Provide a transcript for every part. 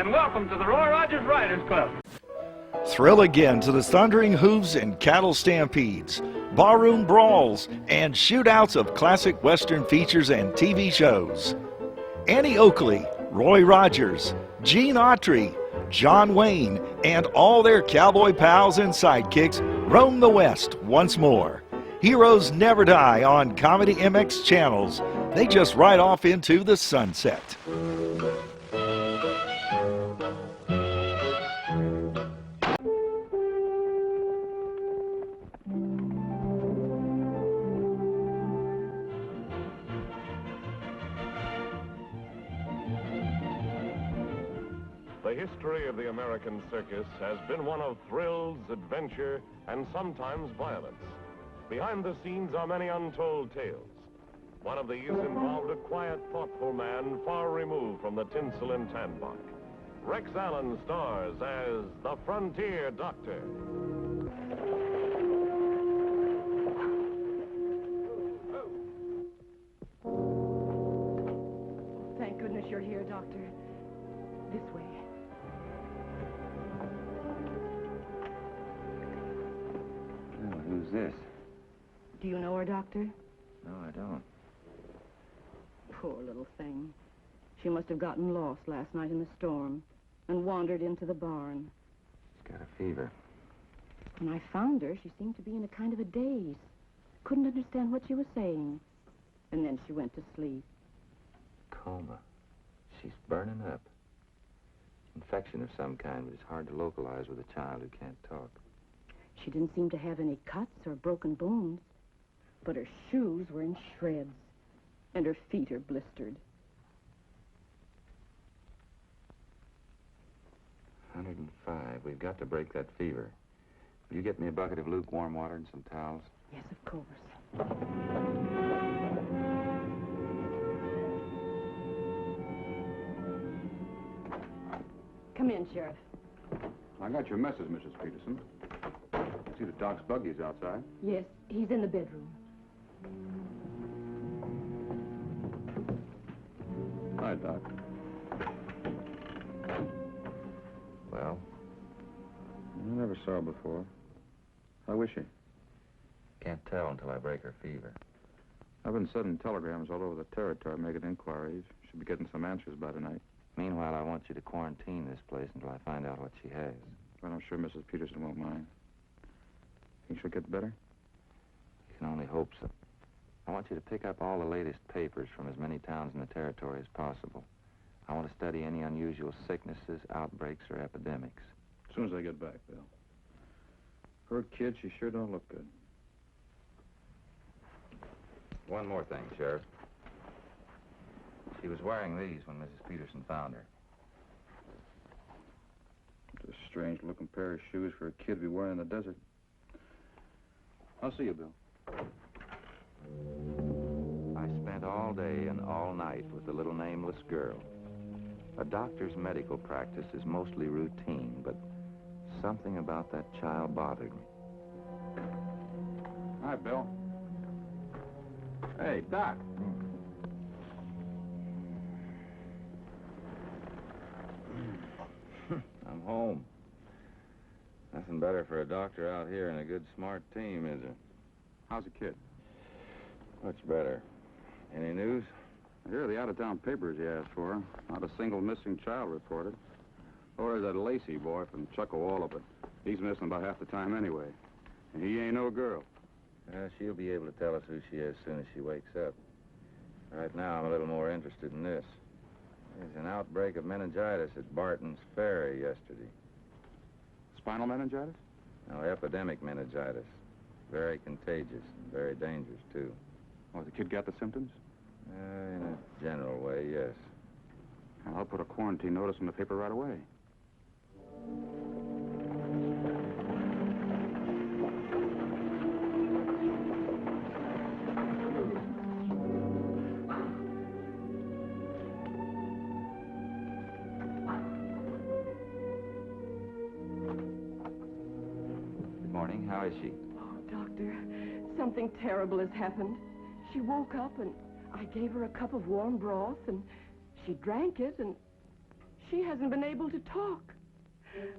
and welcome to the Roy Rogers Riders Club. Thrill again to the thundering hooves and cattle stampedes, barroom brawls, and shootouts of classic Western features and TV shows. Annie Oakley, Roy Rogers, Gene Autry, John Wayne, and all their cowboy pals and sidekicks roam the West once more. Heroes never die on ComedyMX Channels. They just ride off into the sunset. The history of the American circus has been one of thrills, adventure, and sometimes violence. Behind the scenes are many untold tales. One of these involved a quiet, thoughtful man far removed from the tinsel and tanbock. Rex Allen stars as the Frontier Doctor. Thank goodness you're here, Doctor. This way. Oh, who's this? Do you know her, Doctor? No, I don't. Poor little thing. She must have gotten lost last night in the storm and wandered into the barn. She's got a fever. When I found her, she seemed to be in a kind of a daze. Couldn't understand what she was saying. And then she went to sleep. Coma. She's burning up. Infection of some kind, but it's hard to localize with a child who can't talk. She didn't seem to have any cuts or broken bones, but her shoes were in shreds, and her feet are blistered. 105. We've got to break that fever. Will you get me a bucket of lukewarm water and some towels? Yes, of course. Come in, Sheriff. I got your message, Mrs. Peterson. I see the doc's buggy's outside. Yes, he's in the bedroom. Hi, Doc. Well? I never saw her before. How is she? Can't tell until I break her fever. I've been sending telegrams all over the territory making inquiries. Should be getting some answers by tonight. Meanwhile, I want you to quarantine this place until I find out what she has. But I'm sure Mrs. Peterson won't mind. Think she'll get better? You can only hope so. I want you to pick up all the latest papers from as many towns in the territory as possible. I want to study any unusual sicknesses, outbreaks, or epidemics. As soon as I get back, Bill. For a kid, she sure don't look good. One more thing, Sheriff. She was wearing these when Mrs. Peterson found her. It's a strange-looking pair of shoes for a kid to be wearing in the desert. I'll see you, Bill. I spent all day and all night with the little nameless girl. A doctor's medical practice is mostly routine, but something about that child bothered me. Hi, Bill. Hey, Doc. I'm home. Nothing better for a doctor out here and a good, smart team, is there? How's the kid? Much better. Any news? Here are the out-of-town papers you asked for. Not a single missing child reported. Or there's that Lacey boy from Chuckawalla, but he's missing about half the time anyway. And he ain't no girl. She'll be able to tell us who she is as soon as she wakes up. Right now, I'm a little more interested in this. There's an outbreak of meningitis at Barton's Ferry yesterday. Spinal meningitis? No, epidemic meningitis. Very contagious, very dangerous, too. Oh, the kid got the symptoms? In a general way, yes. I'll put a quarantine notice in the paper right away. Good morning. How is she? Oh, Doctor, something terrible has happened. She woke up and I gave her a cup of warm broth and she drank it and she hasn't been able to talk.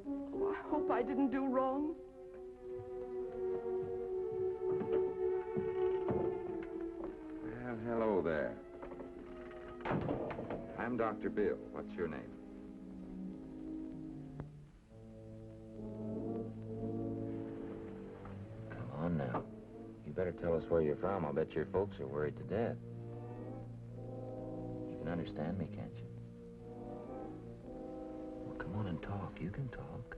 Oh, I hope I didn't do wrong. Well, hello there. I'm Dr. Bill. What's your name? Come on now. You better tell us where you're from. I'll bet your folks are worried to death. You can understand me, can't you? Well, come on and talk. You can talk.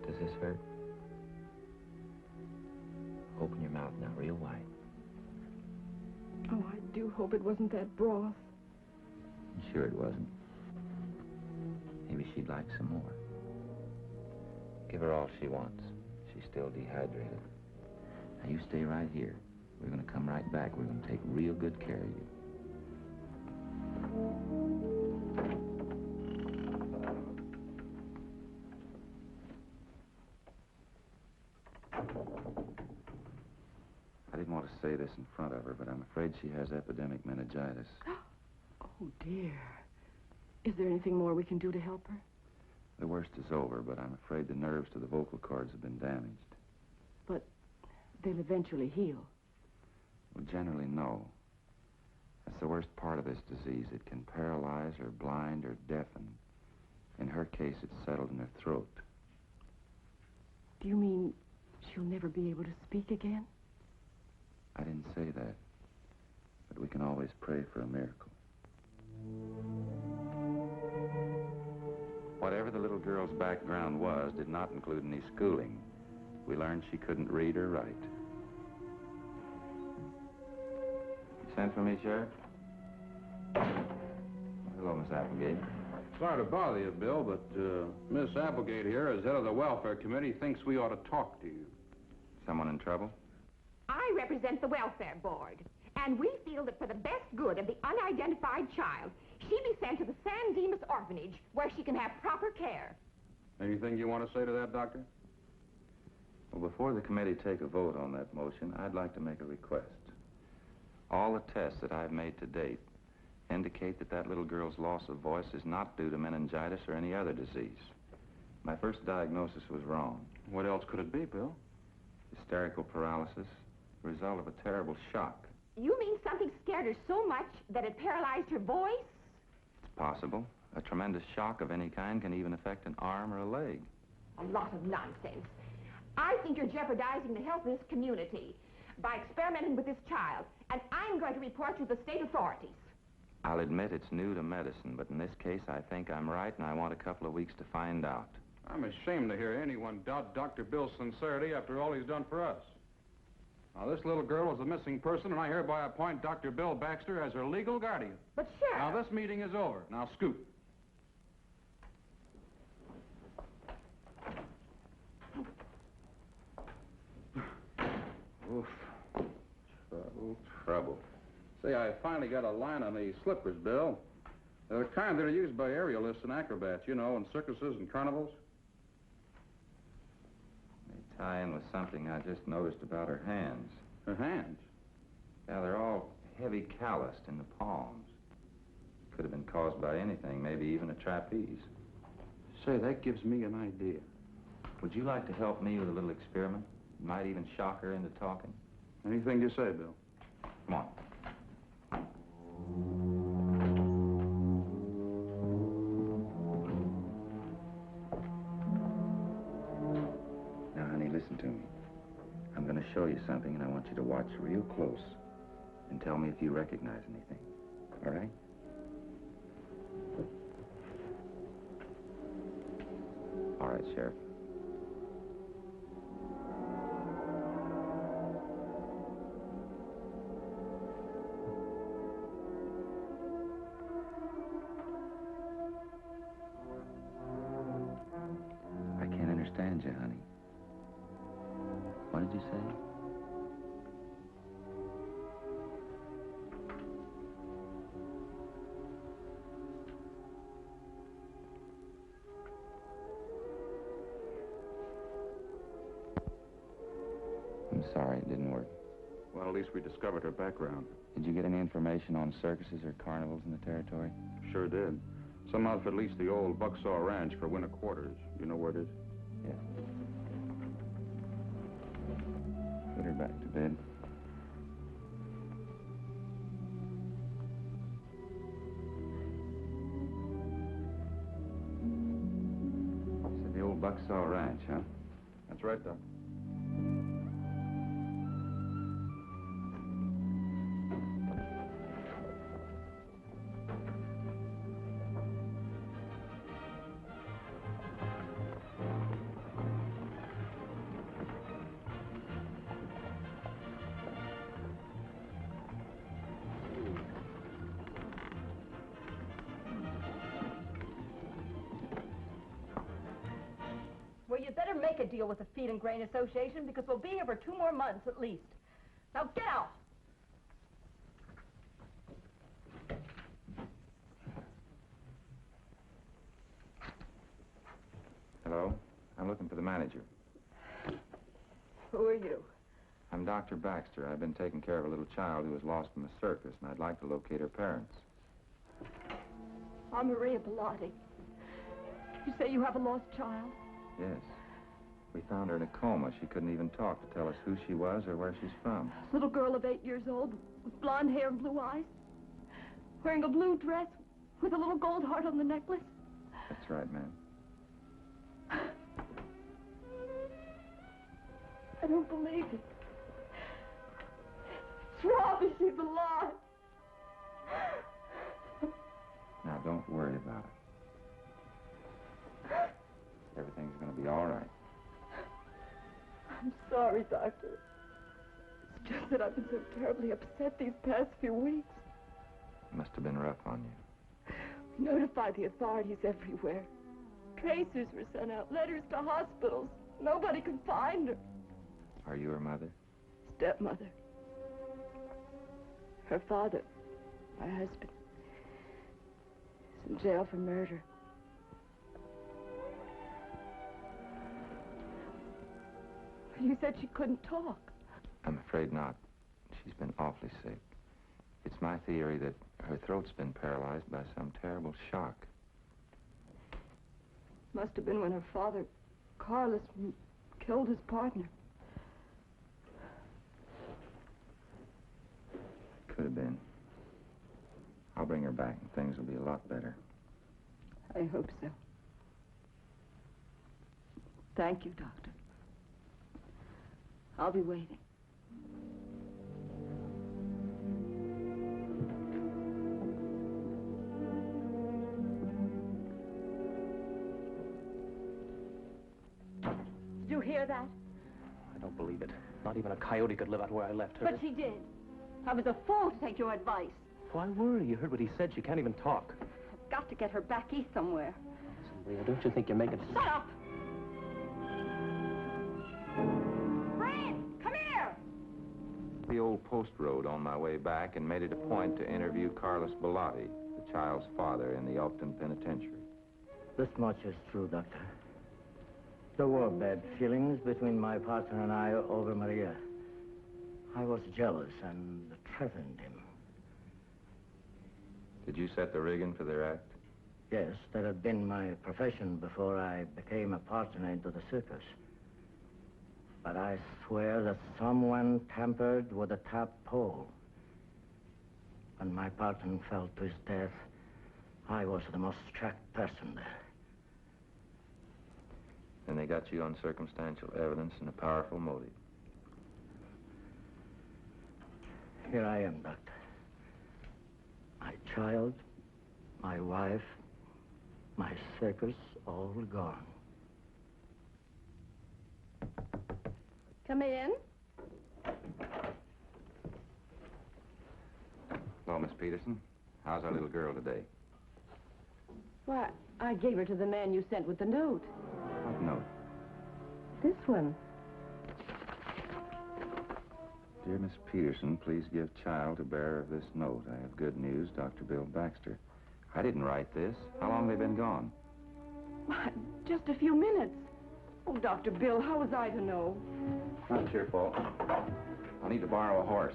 Does this hurt? Open your mouth now, real wide. Oh, I do hope it wasn't that broth. Sure it wasn't. Maybe she'd like some more. Give her all she wants. She's still dehydrated. Now, you stay right here. We're going to come right back. We're going to take real good care of you. I didn't want to say this in front of her, but I'm afraid she has epidemic meningitis. Oh, dear. Is there anything more we can do to help her? The worst is over, but I'm afraid the nerves to the vocal cords have been damaged. But they'll eventually heal. Well, generally, no. That's the worst part of this disease. It can paralyze or blind or deafen. In her case, it's settled in her throat. Do you mean she'll never be able to speak again? I didn't say that, but we can always pray for a miracle. Whatever the little girl's background was did not include any schooling. We learned she couldn't read or write. You sent for me, Sheriff? Hello, Miss Applegate. Sorry to bother you, Bill, but Miss Applegate here, as head of the Welfare Committee, thinks we ought to talk to you. Someone in trouble? I represent the Welfare Board, and we feel that for the best good of the unidentified child, she be sent to the San Dimas Orphanage, where she can have proper care. Anything you want to say to that, Doctor? Well, before the committee take a vote on that motion, I'd like to make a request. All the tests that I've made to date indicate that that little girl's loss of voice is not due to meningitis or any other disease. My first diagnosis was wrong. What else could it be, Bill? Hysterical paralysis, result of a terrible shock. You mean something scared her so much that it paralyzed her voice? It's possible. A tremendous shock of any kind can even affect an arm or a leg. A lot of nonsense. I think you're jeopardizing the health of this community by experimenting with this child, and I'm going to report you to the state authorities. I'll admit it's new to medicine, but in this case, I think I'm right, and I want a couple of weeks to find out. I'm ashamed to hear anyone doubt Dr. Bill's sincerity after all he's done for us. Now, this little girl was a missing person, and I hereby appoint Dr. Bill Baxter as her legal guardian. But, Sheriff... Now, this meeting is over. Now, scoot. Oof. Trouble. Say, I finally got a line on these slippers, Bill. They're the kind that are used by aerialists and acrobats, you know, in circuses and carnivals. They tie in with something I just noticed about her hands. Her hands? Yeah, they're all heavy calloused in the palms. Could have been caused by anything, maybe even a trapeze. Say, that gives me an idea. Would you like to help me with a little experiment? Might even shock her into talking. Anything you say, Bill. Come on. Now, honey, listen to me. I'm going to show you something, and I want you to watch real close and tell me if you recognize anything. All right? All right, Sheriff. I can't understand you, honey. What did you say? I'm sorry, it didn't work. Well, at least we discovered her background. Did you get any information on circuses or carnivals in the territory? Sure did. Some outfit leased the old Bucksaw Ranch for winter quarters. You know where it is? Yeah. Put her back to bed. Said the old Bucksaw Ranch, huh? That's right, Doc. Well, you better make a deal with the Feed and Grain Association because we'll be here for 2 more months at least. Now get out. Hello? I'm looking for the manager. Who are you? I'm Dr. Baxter. I've been taking care of a little child who was lost in the circus, and I'd like to locate her parents. I'm Maria Bellotti. You say you have a lost child? Yes. We found her in a coma. She couldn't even talk to tell us who she was or where she's from. Little girl of 8 years old with blonde hair and blue eyes, wearing a blue dress with a little gold heart on the necklace. That's right, ma'am. I don't believe it. Robbie, she's alive. Now, don't worry about it. Everything's going to be all right. I'm sorry, Doctor. It's just that I've been so terribly upset these past few weeks. It must have been rough on you. We notified the authorities everywhere. Tracers were sent out, letters to hospitals. Nobody could find her. Are you her mother? Stepmother. Her father, my husband, is in jail for murder. You said she couldn't talk. I'm afraid not. She's been awfully sick. It's my theory that her throat's been paralyzed by some terrible shock. Must have been when her father, Carlos, killed his partner. Could have been. I'll bring her back and things will be a lot better. I hope so. Thank you, Doctor. I'll be waiting. Did you hear that? I don't believe it. Not even a coyote could live out where I left her. But she did. I was a fool to take your advice. Why worry? You heard what he said. She can't even talk. I've got to get her back east somewhere. Listen, Leah, don't you think you're making... Shut up! Fran, come here! The old post road on my way back and made it a point to interview Carlos Bellotti, the child's father in the Elkton Penitentiary. This much is true, Doctor. There were bad feelings between my partner and I over Maria. I was jealous and threatened him. Did you set the rigging for their act? Yes, that had been my profession before I became a partner into the circus. But I swear that someone tampered with the top pole. When my partner fell to his death, I was the most struck person there. And they got you on circumstantial evidence and a powerful motive. Here I am, Doctor. My child, my wife, my circus, all gone. Come in. Hello, Miss Peterson. How's our little girl today? Why, I gave her to the man you sent with the note. What note? This one. Dear Miss Peterson, please give child to bearer of this note. I have good news, Dr. Bill Baxter. I didn't write this. How long have they been gone? Why, just a few minutes. Oh, Dr. Bill, how was I to know? Not your fault. I'll need to borrow a horse.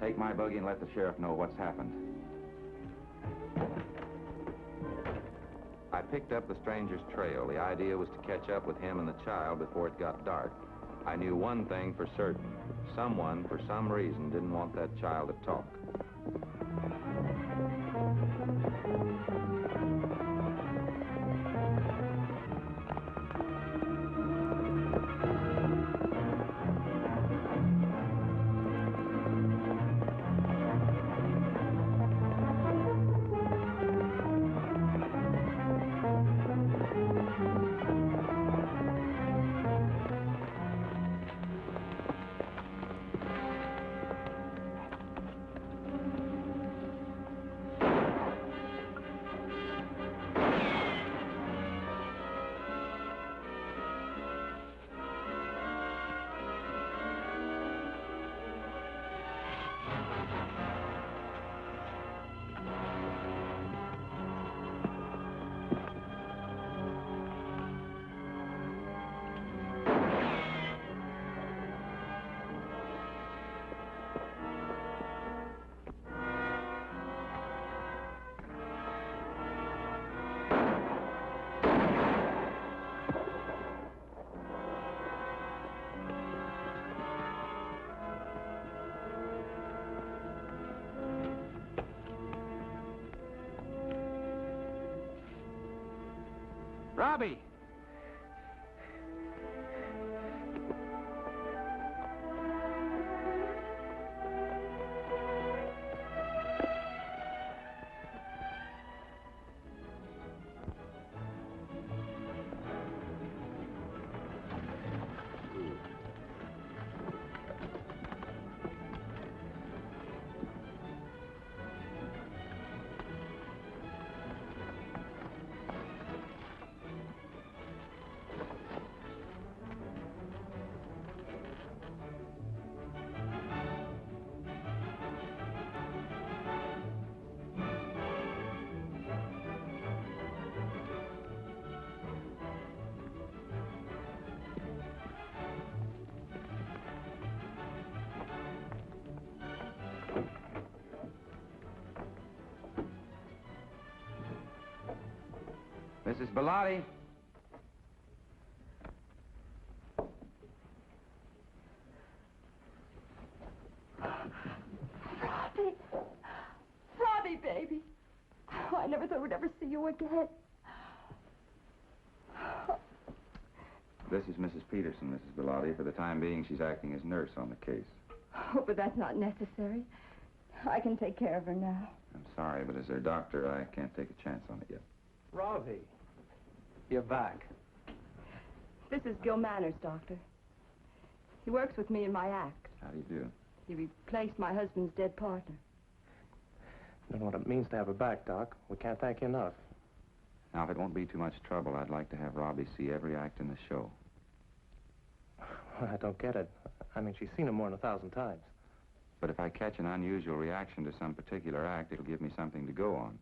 Take my buggy and let the sheriff know what's happened. I picked up the stranger's trail. The idea was to catch up with him and the child before it got dark. I knew one thing for certain. Someone, for some reason, didn't want that child to talk. Robbie! Mrs. Bellotti? Robbie! Robbie, baby! Oh, I never thought we'd ever see you again. This is Mrs. Peterson, Mrs. Bellotti. For the time being, she's acting as nurse on the case. Oh, but that's not necessary. I can take care of her now. I'm sorry, but as their doctor, I can't take a chance on it yet. Robbie, you're back. This is Gil Manners, Doctor. He works with me in my act. How do you do? He replaced my husband's dead partner. I don't know what it means to have her back, Doc. We can't thank you enough. Now, if it won't be too much trouble, I'd like to have Robbie see every act in the show. I don't get it. I mean, she's seen him more than 1,000 times. But if I catch an unusual reaction to some particular act, it'll give me something to go on.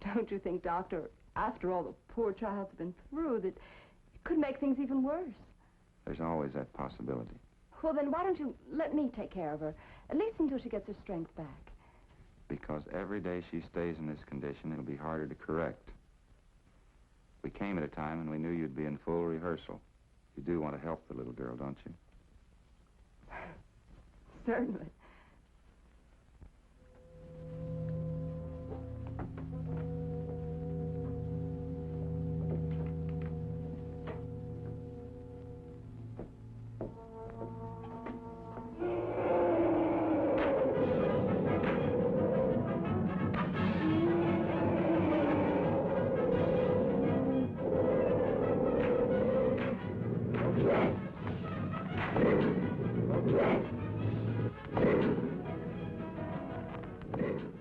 Don't you think, Doctor, after all the poor child's been through, that it could make things even worse? There's always that possibility. Well, then why don't you let me take care of her, at least until she gets her strength back? Because every day she stays in this condition, it'll be harder to correct. We came at a time when we knew you'd be in full rehearsal. You do want to help the little girl, don't you? Certainly.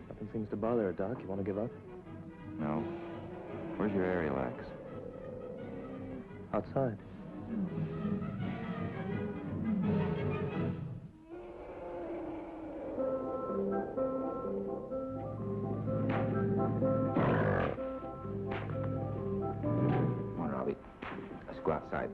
Nothing seems to bother her, Doc. You want to give up? No. Where's your aerial axe? Outside. Come on, Robbie. Let's go outside.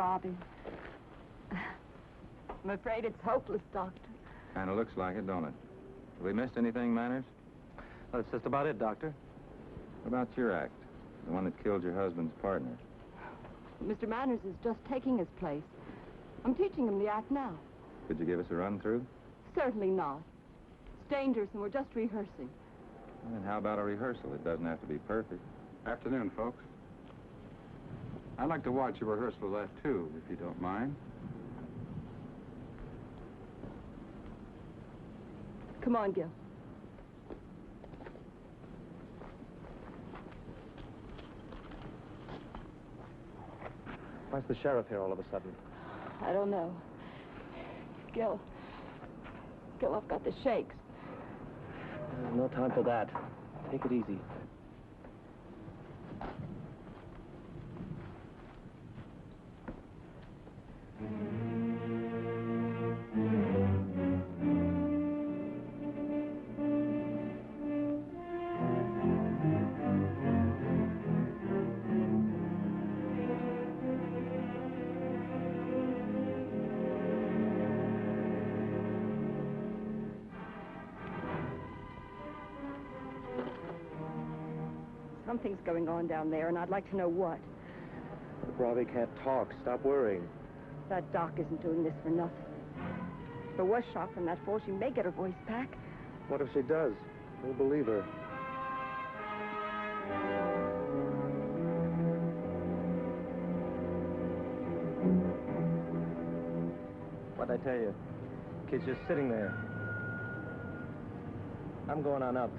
Robbie. I'm afraid it's hopeless, Doctor. Kind of looks like it, don't it? Have we missed anything, Manners? Well, that's just about it, Doctor. What about your act? The one that killed your husband's partner. Mr. Manners is just taking his place. I'm teaching him the act now. Could you give us a run-through? Certainly not. It's dangerous, and we're just rehearsing. Well, then how about a rehearsal? It doesn't have to be perfect. Afternoon, folks. I'd like to watch a rehearsal of that, too, if you don't mind. Come on, Gil. Why's the sheriff here all of a sudden? I don't know. Gil, I've got the shakes. There's no time for that. Take it easy. Something's going on down there, and I'd like to know what. Robbie can't talk. Stop worrying. That doc isn't doing this for nothing. If there was shock from that fall, she may get her voice back. What if she does? Who'll believe her? What'd I tell you? Kid's just sitting there. I'm going on up.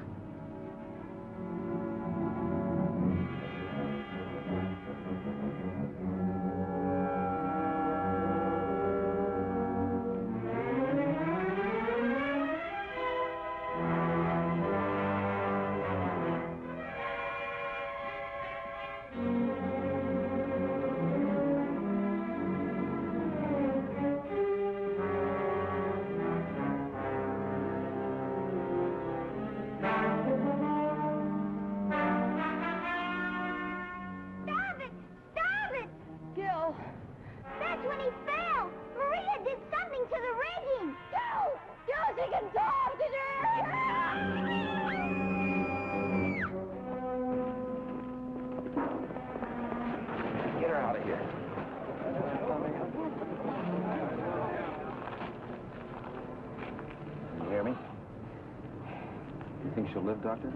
She'll live, Doctor?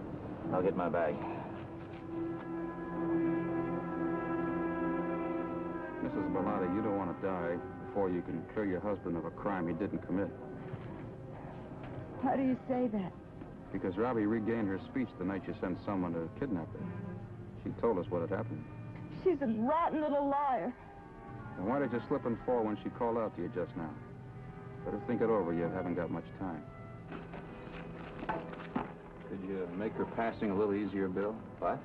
I'll get my bag. Mrs. Bellotti, you don't want to die before you can clear your husband of a crime he didn't commit. How do you say that? Because Robbie regained her speech the night you sent someone to kidnap her. She told us what had happened. She's a rotten little liar. And why did you slip and fall when she called out to you just now? Better think it over. You haven't got much time. Could you make her passing a little easier, Bill? What?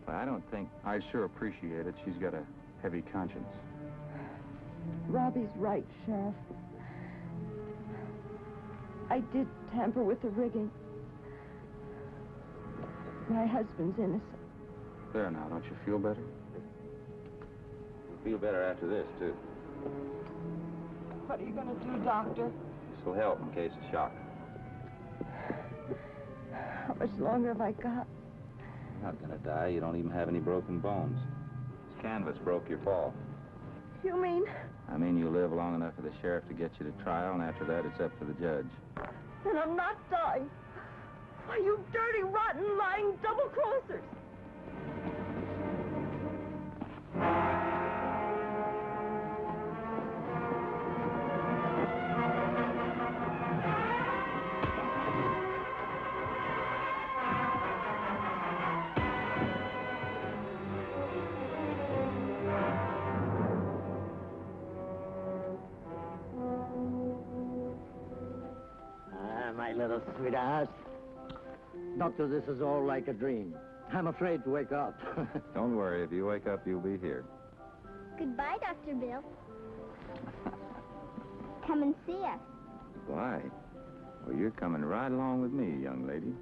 Well, I don't think... I'd sure appreciate it. She's got a heavy conscience. Robbie's right, Sheriff. I did tamper with the rigging. My husband's innocent. There now, don't you feel better? You'll feel better after this, too. What are you going to do, Doctor? This will help in case of shock. How much longer have I got? You're not gonna die. You don't even have any broken bones. This canvas broke your fall. You mean? I mean you live long enough for the sheriff to get you to trial, and after that, it's up to the judge. Then I'm not dying. Why, you dirty, rotten, lying double-crossers. My little sweetheart. Doctor, this is all like a dream. I'm afraid to wake up. Don't worry. If you wake up, you'll be here. Goodbye, Dr. Bill. Come and see us. Why? Well, you're coming right along with me, young lady.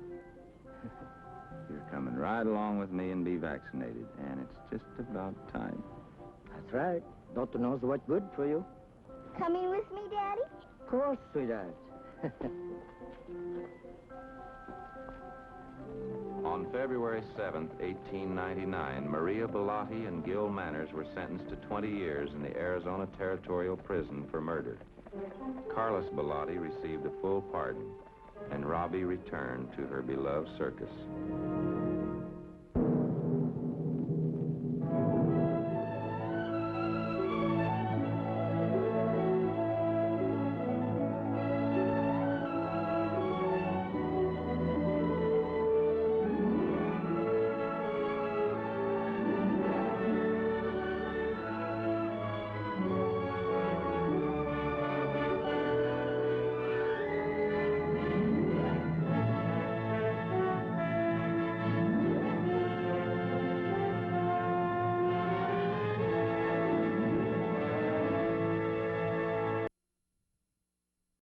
You're coming right along with me and be vaccinated, and it's just about time. That's right. Doctor knows what's good for you. Coming with me, Daddy? Of course, sweetheart. On February 7th, 1899, Maria Bellotti and Gil Manners were sentenced to 20 years in the Arizona Territorial Prison for murder. Carlos Bellotti received a full pardon, and Robbie returned to her beloved circus.